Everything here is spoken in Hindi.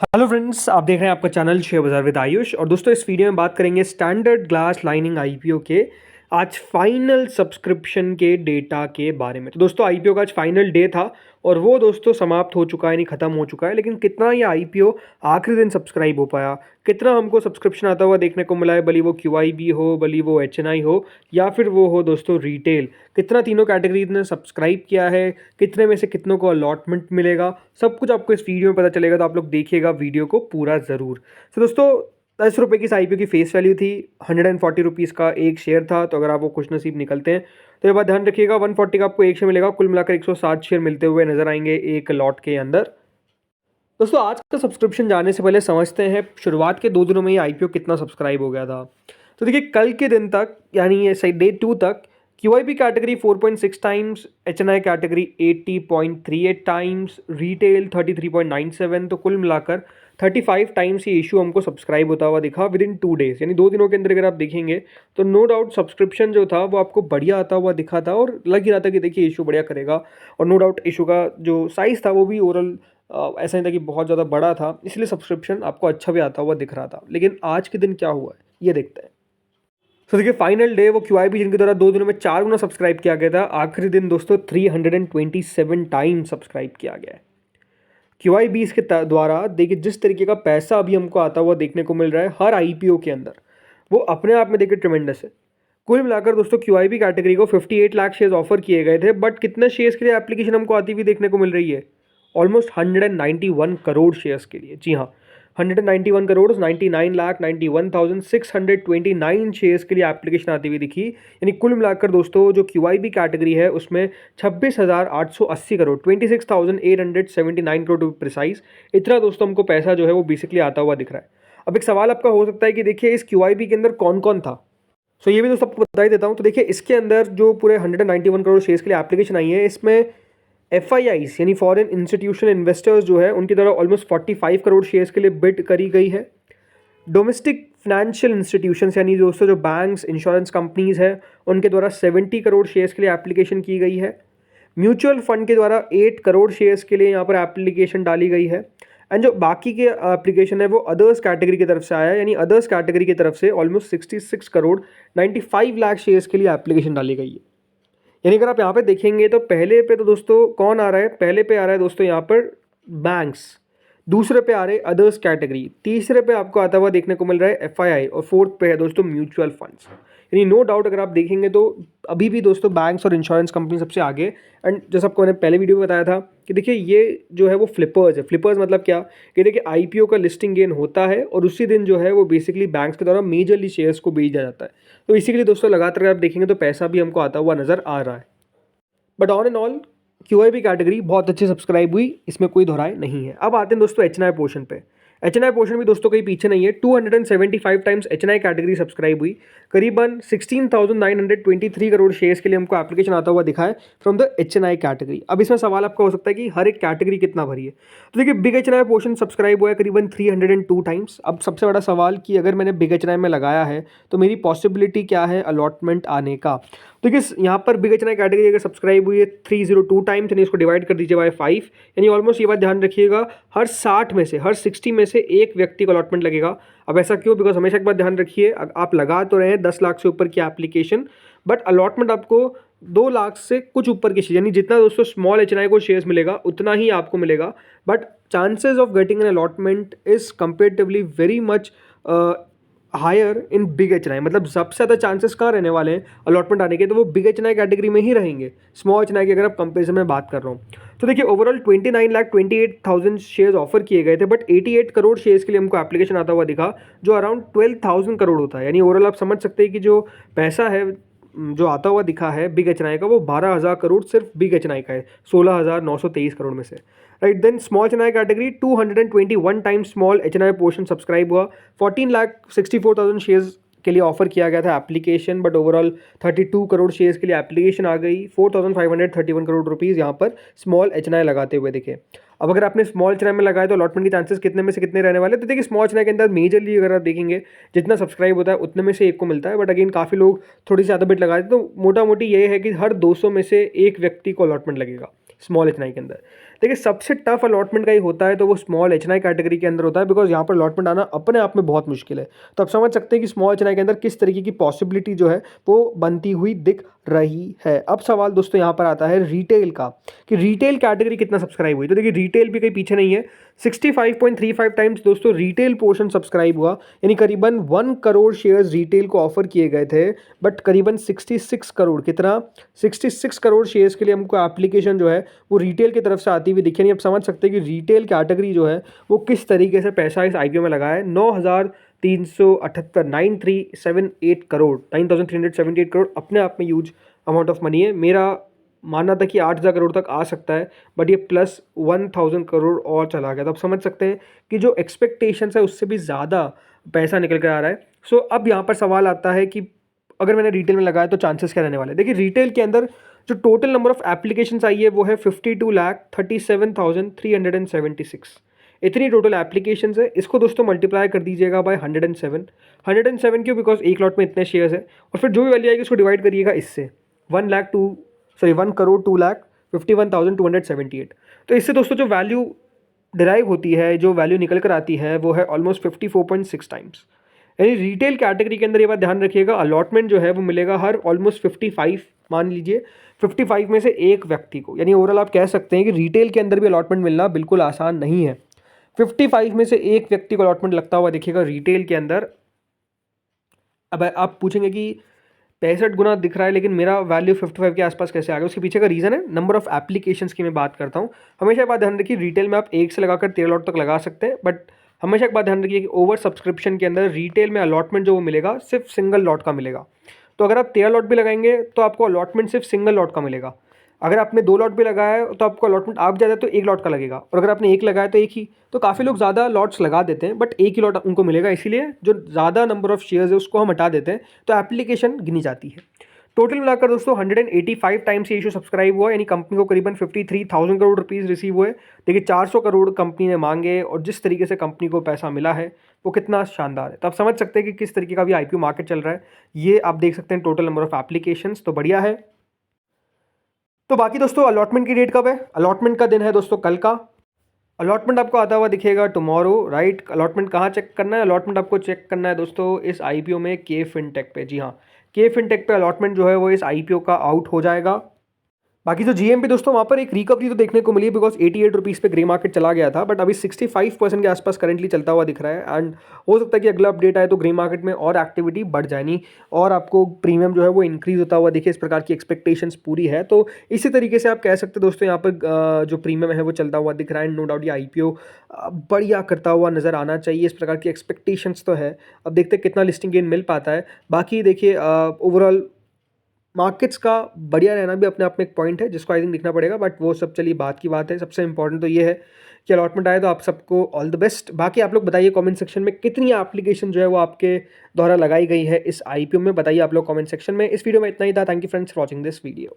हेलो फ्रेंड्स, आप देख रहे हैं आपका चैनल शेयर बाजार विद आयुष। और दोस्तों, इस वीडियो में बात करेंगे स्टैंडर्ड ग्लास लाइनिंग आईपीओ के आज फाइनल सब्सक्रिप्शन के डेटा के बारे में। तो दोस्तों, आईपीओ का आज फाइनल डे था और वो दोस्तों समाप्त हो चुका है, यानी खत्म हो चुका है। लेकिन कितना ये आईपीओ आखिरी दिन सब्सक्राइब हो पाया, कितना हमको सब्सक्रिप्शन आता हुआ देखने को मिला है, भली वो क्यूआईबी हो, भली वो एचएनआई हो, या फिर वो हो दोस्तों रिटेल, कितना तीनों कैटेगरीज ने सब्सक्राइब किया है, कितने में से कितनों को अलॉटमेंट मिलेगा, सब कुछ आपको इस वीडियो में पता चलेगा। तो आप लोग देखिएगा वीडियो को पूरा ज़रूर। तो दोस्तों, 10 रुपये की इस आईपीओ की फेस वैल्यू थी, 140 रुपीज़ का एक शेयर था। तो अगर आप वो खुश नसीब निकलते हैं तो ये बात ध्यान रखिएगा, 140 का आपको एक शेयर मिलेगा। कुल मिलाकर 107 शेयर मिलते हुए नजर आएंगे एक लॉट के अंदर। दोस्तों, आज का सब्सक्रिप्शन जाने से पहले समझते हैं शुरुआत के 2 दिनों में ये आईपीओ कितना सब्सक्राइब हो गया था। तो देखिए, कल के दिन तक यानी ये सही डे 2 तक QIB category 4.6 times, HNI category 80.38 times, retail 33.97। तो कुल मिलाकर 35 टाइम्स ये इशू हमको सब्सक्राइब होता हुआ दिखा विद इन 2 डेज, यानी 2 दिनों के अंदर। अगर आप देखेंगे तो नो डाउट सब्सक्रिप्शन जो था वो आपको बढ़िया आता हुआ दिखा था और लग ही रहा था कि देखिए इशू बढ़िया करेगा। और नो डाउट इशू का जो साइज़ था वो भी ओवरऑल ऐसा नहीं था कि बहुत ज़्यादा बड़ा था, इसलिए सब्सक्रिप्शन आपको अच्छा भी आता हुआ दिख रहा था। लेकिन आज के दिन क्या हुआ है ये देखते हैं। तो देखिए, फाइनल डे वो क्यूआईबी जिनके द्वारा 2 दिनों में 4 गुना सब्सक्राइब किया गया था, आखिरी दिन दोस्तों 327 टाइम सब्सक्राइब किया गया है क्यूआईबी इसके द्वारा। देखिए, जिस तरीके का पैसा अभी हमको आता हुआ देखने को मिल रहा है हर आईपीओ के अंदर, वो अपने आप में देखिए ट्रिमेंडस है। कुल मिलाकर दोस्तों क्यूआईबी कैटेगरी को 58 लाख शेयर्स ऑफर किए गए थे, बट कितने शेयर्स के लिए एप्लीकेशन हमको आती हुई देखने को मिल रही है? ऑलमोस्ट 191 करोड़ शेयर्स के लिए। जी हाँ, 191 करोड़ 99,91,629 शेयर्स के लिए एप्लीकेशन आती हुई दिखी। यानी कुल मिलाकर दोस्तों जो क्यूआईबी कैटेगरी है उसमें 26,880 करोड़ 26,879 करोड़ टू प्रिसाइज, इतना दोस्तों हमको पैसा जो है वो बेसिकली आता हुआ दिख रहा है। अब एक सवाल आपका हो सकता है कि देखिए, इस क्यूआईबी के अंदर कौन कौन था। सो ये भी दोस्तों आपको बता ही देता हूँ। तो देखिए, इसके अंदर जो पूरे 191 करोड़ शेयर्स के लिए एप्लीकेशन आई है, इसमें एफआईआईस यानी फॉरेन इंस्टीट्यूशनल इन्वेस्टर्स जो है उनकी द्वारा ऑलमोस्ट 45 करोड़ शेयर्स के लिए बिड करी गई है। डोमेस्टिक फाइनेंशियल इंस्टीट्यूशंस यानी दोस्तों जो बैंक्स, इंश्योरेंस कंपनीज है, उनके द्वारा 70 करोड़ शेयर्स के लिए एप्लीकेशन की गई है। म्यूचुअल फंड के द्वारा 8 करोड़ शेयर्स के लिए यहाँ पर एप्लीकेशन डाली गई है। एंड जो बाकी के एप्लीकेशन है वो अदर्स कैटेगरी की तरफ से आया है, यानी अदर्स कैटेगरी की तरफ से ऑलमोस्ट 66 करोड़ 95 लाख शेयर्स के लिए एप्लीकेशन डाली गई है। यानी अगर आप यहाँ पे देखेंगे तो पहले पे तो दोस्तों कौन आ रहा है? पहले पे आ रहा है दोस्तों यहाँ पर बैंक्स, दूसरे पे आ रहे अदर्स कैटेगरी, तीसरे पे आपको आता हुआ देखने को मिल रहा है एफआईआई, और फोर्थ पे है दोस्तों म्यूचुअल फंड्स। यानी नो डाउट अगर आप देखेंगे तो अभी भी दोस्तों बैंक्स और इंश्योरेंस कंपनी सबसे आगे। एंड जैसा आपको मैंने पहले वीडियो में बताया था कि देखिए ये जो है वो फ्लिपर्स है। फ्लिपर्स मतलब क्या कि देखिए, आईपीओ का लिस्टिंग गेन होता है और उसी दिन जो है वो बेसिकली बैंक्स के द्वारा मेजरली शेयर्स को बेचा जाता है। तो इसी के लिए दोस्तों लगातार अगर आप देखेंगे तो पैसा भी हमको आता हुआ नजर आ रहा है। But on and all QIB category बहुत अच्छी सब्सक्राइब हुई, इसमें कोई दोहराए नहीं है। अब आते हैं दोस्तों एचएनआई पोर्शन पे। एचएनआई पोर्शन भी दोस्तों कहीं पीछे नहीं है, 275 टाइम्स एचएनआई कैटेगरी सब्सक्राइब हुई। करीबन 16,923 करोड़ शेयर्स के लिए हमको एप्लीकेशन आता हुआ दिखा है फ्रॉम द एचएनआई कैटेगरी। अब इसमें सवाल आपका हो सकता है कि हर एक कैटेगरी कितना भरी है। तो देखिए, बिग एचएनआई पोर्शन सब्सक्राइब हुआ है करीबन 302 टाइम्स। अब सबसे बड़ा सवाल कि अगर मैंने बिग एचएनआई में लगाया है तो मेरी पॉसिबिलिटी क्या है अलॉटमेंट आने का। तो देखिए, यहाँ पर बिग एचएनआई कैटेगरी अगर सब्सक्राइब हुई है 302 टाइम्स, यानी इसको डिवाइड कर दीजिए बाय 5, यानी ऑलमोस्ट ये बात ध्यान रखिएगा हर 60 में से, हर 60 में से एक व्यक्ति को अलॉटमेंट लगेगा। अब ऐसा क्यों? बिकॉज हमेशा एक बात ध्यान रखिए, आप लगा तो रहे हैं 10 लाख से ऊपर की एप्लीकेशन, बट अलॉटमेंट आपको 2 लाख से कुछ ऊपर की शेयर, यानी जितना दोस्तों स्मॉल एचएनआई को शेयर्स मिलेगा उतना ही आपको मिलेगा। But chances of getting an allotment is comparatively very much higher in big HNI. मतलब सबसे ज़्यादा चांसेस कहाँ रहने वाले हैं अलॉटमेंट आने के? तो वो बिग एचएनआई कैटेगरी में ही रहेंगे, स्मॉल एचएनआई की अगर आप कंपेरिजन में बात कर रहा हूँ। तो देखिए, ओवरऑल 29,28,000 शेयर्स ऑफर किए गए थे, बट 88 करोड़ शेयर्स के लिए हमको एप्लीकेशन आता हुआ दिखा, जो अराउंड 12,000 करोड़ होता है। यानी ओवरऑल आप समझ सकते हैं कि जो पैसा है जो आता हुआ दिखा है बिग एचएनआई का, वो 12,000 करोड़ सिर्फ बिग एचएनआई का है, 16,923 करोड़ में से। Right, then small HNI category 221 times small HNI portion subscribe हुआ। 14,64,000 शेयर्स के लिए ऑफर किया गया था application, but overall 32 crore shares के लिए एप्लीकेशन आ गई। 4,531 करोड़ रुपीज़ यहाँ पर स्मॉल एचएनआई लगाते हुए दिखे। अब अगर आपने स्मॉल एचएनआई में लगाया तो अलॉटमेंट के चांसेस कितने में से कितने रहने वाले? तो देखिए, स्मॉल एचएनआई के अंदर मेजरली अगर आप देखेंगे जितना सब्सक्राइब होता है उतने में से एक को मिलता है। बट अगेन काफ़ी लोग थोड़ी सी ज़्यादा बिट लगाते हैं, तो मोटा मोटी ये है कि हर 200 में से एक व्यक्ति को अलॉटमेंट लगेगा स्मॉल एचएनआई के अंदर। देखिए सबसे टफ अलॉटमेंट का ही होता है तो वो स्मॉल एचएनआई कैटेगरी के अंदर होता है, बिकॉज यहाँ पर अलॉटमेंट आना अपने आप में बहुत मुश्किल है। तो आप समझ सकते हैं कि स्मॉल एचएनआई के अंदर किस तरीके की पॉसिबिलिटी जो है वो बनती हुई दिख रही है। अब सवाल दोस्तों यहाँ पर आता है रिटेल का, कि रिटेल कैटेगरी कितना सब्सक्राइब हुई। तो देखिए रिटेल भी कहीं पीछे नहीं है, 65.35 टाइम्स दोस्तों रिटेल पोर्शन सब्सक्राइब हुआ, यानी करीबन 1 करोड़ शेयर्स रिटेल को ऑफर किए गए थे, बट करीबन 66 करोड़, कितना 66 करोड़ शेयर्स के लिए हमको एप्लीकेशन जो है वो रिटेल की तरफ से आती हुई दिखी। नहीं आप समझ सकते हैं कि रिटेल कैटेगरी जो है वो किस तरीके से पैसा इस आईपीओ में लगा है। 9,378 9378 करोड़ 9,378 करोड़ अपने आप में ह्यूज अमाउंट ऑफ मनी है। मेरा मानना था कि 8,000 करोड़ तक आ सकता है, बट ये प्लस 1,000 करोड़ और चला गया। तो आप समझ सकते हैं कि जो एक्सपेक्टेशंस है उससे भी ज़्यादा पैसा निकल कर आ रहा है। सो अब यहाँ पर सवाल आता है कि अगर मैंने रिटेल में लगाया तो चांसेस क्या रहने वाले हैं। देखिए रिटेल के अंदर जो टोटल नंबर ऑफ एप्लीकेशंस आई है वो है 52,37,376। इतनी टोटल एप्लीकेशंस है। इसको दोस्तों मल्टीप्लाई कर दीजिएगा बाय 107। 107 क्यों, बिकॉज एक लॉट में इतने शेयर्स है, और फिर जो भी वैल्यू आएगी उसको डिवाइड करिएगा इससे 1,02,51,278। तो इससे दोस्तों जो वैल्यू डिराइव होती है, जो वैल्यू निकल कर आती है वो है ऑलमोस्ट 54.6 टाइम्स। यानी रिटेल कैटेगरी के अंदर ये बात ध्यान रखिएगा, अलॉटमेंट जो है वो मिलेगा हर ऑलमोस्ट 55, मान लीजिए 55 में से एक व्यक्ति को। यानी ओवरऑल आप कह सकते हैं कि रिटेल के अंदर भी अलॉटमेंट मिलना बिल्कुल आसान नहीं है। 55 में से एक व्यक्ति को अलॉटमेंट लगता हुआ दिखेगा रिटेल के अंदर। अब आप पूछेंगे कि 65 गुना दिख रहा है लेकिन मेरा वैल्यू 55 के आसपास कैसे आ गया। उसके पीछे का रीज़न है नंबर ऑफ एप्लीकेशंस की मैं बात करता हूँ। हमेशा एक बात ध्यान रखिए, रिटेल में आप एक से लगाकर 13 लॉट तक लगा सकते हैं, बट हमेशा एक बात ध्यान रखिए कि ओवर सब्सक्रिप्शन के अंदर रिटेल में अलॉटमेंट जो वो मिलेगा सिर्फ सिंगल लॉट का मिलेगा। तो अगर आप 13 लॉट भी लगाएंगे तो आपको अलॉटमेंट सिर्फ सिंगल लॉट का मिलेगा। अगर आपने 2 लॉट भी लगाया है तो आपको अलॉटमेंट आप ज़्यादा तो 1 लॉट का लगेगा, और अगर आपने 1 लगाया तो 1 ही। तो काफ़ी लोग ज़्यादा लॉट्स लगा देते हैं बट 1 ही लॉट उनको मिलेगा, इसीलिए जो ज़्यादा नंबर ऑफ शेयर्स है उसको हम हटा देते हैं तो एप्लीकेशन गिनी जाती है। टोटल मिलाकर दोस्तों 185 टाइम्स ये इशू सब्सक्राइब हुआ, यानी कंपनी को करीबन 53,000 करोड़ रुपीज़ रिसीव हुए। देखिए 400 करोड़ कंपनी ने मांगे, और जिस तरीके से कंपनी को पैसा मिला है वो कितना शानदार है। तो आप समझ सकते हैं कि किस तरीके का भी आईपीओ मार्केट चल रहा है। ये आप देख सकते हैं टोटल नंबर ऑफ एप्लीकेशंस, तो बढ़िया है। तो बाकी दोस्तों अलॉटमेंट की डेट कब है? अलॉटमेंट का दिन है दोस्तों कल का। अलॉटमेंट आपको आता हुआ दिखेगा टुमारो, राइट। अलॉटमेंट कहाँ चेक करना है? अलॉटमेंट आपको चेक करना है दोस्तों इस आईपीओ में, के फिनटेक पे। जी हाँ, के फिनटेक पे अलॉटमेंट जो है वो इस आईपीओ का आउट हो जाएगा। बाकी जो जीएमपी दोस्तों वहाँ पर एक रिकवरी तो देखने को मिली, बिकॉज 88 रुपीज़ पे ग्रे मार्केट चला गया था, बट अभी 65% के आसपास करंटली चलता हुआ दिख रहा है। एंड हो सकता है कि अगला अपडेट आए तो ग्रे मार्केट में और एक्टिविटी बढ़ जाएगी और आपको प्रीमियम जो है वो इंक्रीज होता हुआ दिखे, इस प्रकार की एक्सपेक्टेशंस पूरी है। तो इसी तरीके से आप कह सकते हैं दोस्तों यहाँ पर जो प्रीमियम है वो चलता हुआ दिख रहा है। नो डाउट ये आईपीओ बढ़िया करता हुआ नज़र आना चाहिए, इस प्रकार की एक्सपेक्टेशंस तो है। अब देखते हैं कितना लिस्टिंग गेन मिल पाता है। बाकी देखिए ओवरऑल मार्केट्स का बढ़िया रहना भी अपने आप में एक पॉइंट है जिसको आई थिंक दिखना पड़ेगा, बट वो सब चलिए बात की बात है। सबसे इंपॉर्टेंट तो ये है कि अलॉटमेंट आए तो आप सबको ऑल द बेस्ट। बाकी आप लोग बताइए कमेंट सेक्शन में कितनी एप्लीकेशन जो है वो आपके द्वारा लगाई गई है इस आईपीओ में, बताइए आप लोग कमेंट सेक्शन में। इस वीडियो में इतना ही था। Thank you friends for watching this video.